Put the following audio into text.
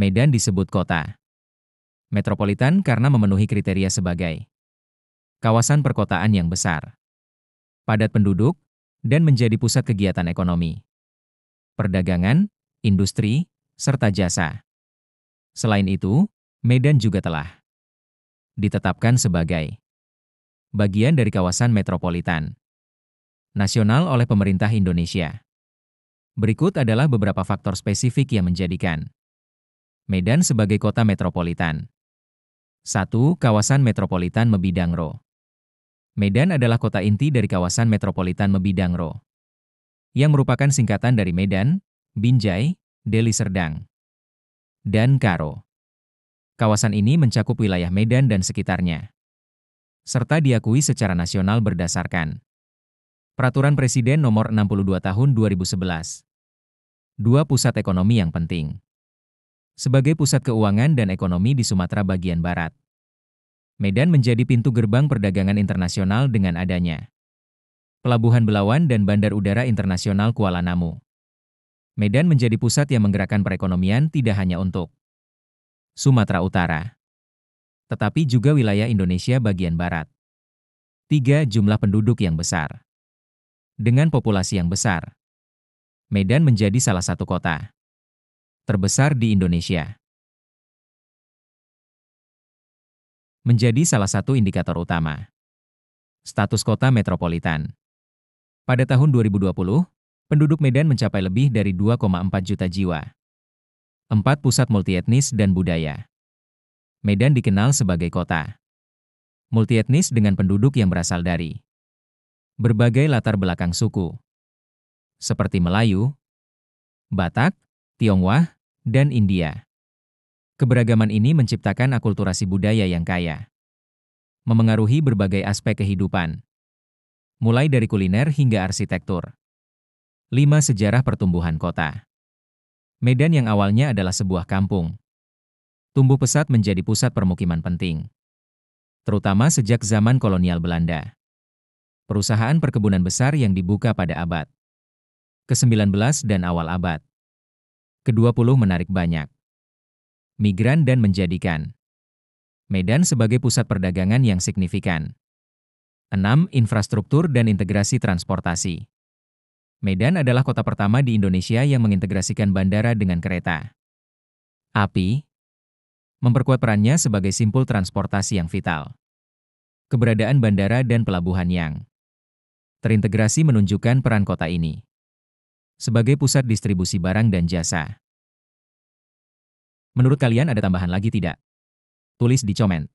Medan disebut kota metropolitan karena memenuhi kriteria sebagai kawasan perkotaan yang besar, padat penduduk, dan menjadi pusat kegiatan ekonomi, perdagangan, industri, serta jasa. Selain itu, Medan juga telah ditetapkan sebagai bagian dari kawasan metropolitan nasional oleh pemerintah Indonesia. Berikut adalah beberapa faktor spesifik yang menjadikan Medan sebagai kota metropolitan. 1. Kawasan Metropolitan Mebidangro. Medan adalah kota inti dari kawasan metropolitan Mebidangro, yang merupakan singkatan dari Medan, Binjai, Deli Serdang, dan Karo. Kawasan ini mencakup wilayah Medan dan sekitarnya, serta diakui secara nasional berdasarkan Peraturan Presiden Nomor 62 Tahun 2011. 2. Pusat ekonomi yang penting. Sebagai pusat keuangan dan ekonomi di Sumatera bagian barat, Medan menjadi pintu gerbang perdagangan internasional dengan adanya Pelabuhan Belawan dan Bandar Udara Internasional Kuala Namu. Medan menjadi pusat yang menggerakkan perekonomian tidak hanya untuk Sumatera Utara, tetapi juga wilayah Indonesia bagian barat. 3. Jumlah penduduk yang besar. Dengan populasi yang besar, Medan menjadi salah satu kota terbesar di Indonesia. Menjadi salah satu indikator utama status kota metropolitan. Pada tahun 2020, penduduk Medan mencapai lebih dari 2,4 juta jiwa. 4. Pusat multietnis dan budaya. Medan dikenal sebagai kota multietnis dengan penduduk yang berasal dari berbagai latar belakang suku, seperti Melayu, Batak, Tionghoa, dan India. Keberagaman ini menciptakan akulturasi budaya yang kaya, memengaruhi berbagai aspek kehidupan, mulai dari kuliner hingga arsitektur. 5. Sejarah pertumbuhan kota. Medan yang awalnya adalah sebuah kampung, tumbuh pesat menjadi pusat permukiman penting, terutama sejak zaman kolonial Belanda. Perusahaan perkebunan besar yang dibuka pada abad ke-19 dan awal abad ke-20 menarik banyak migran dan menjadikan Medan sebagai pusat perdagangan yang signifikan. 6. Infrastruktur dan integrasi transportasi. Medan adalah kota pertama di Indonesia yang mengintegrasikan bandara dengan kereta api, memperkuat perannya sebagai simpul transportasi yang vital. Keberadaan bandara dan pelabuhan yang terintegrasi menunjukkan peran kota ini sebagai pusat distribusi barang dan jasa. Menurut kalian ada tambahan lagi tidak? Tulis di komen.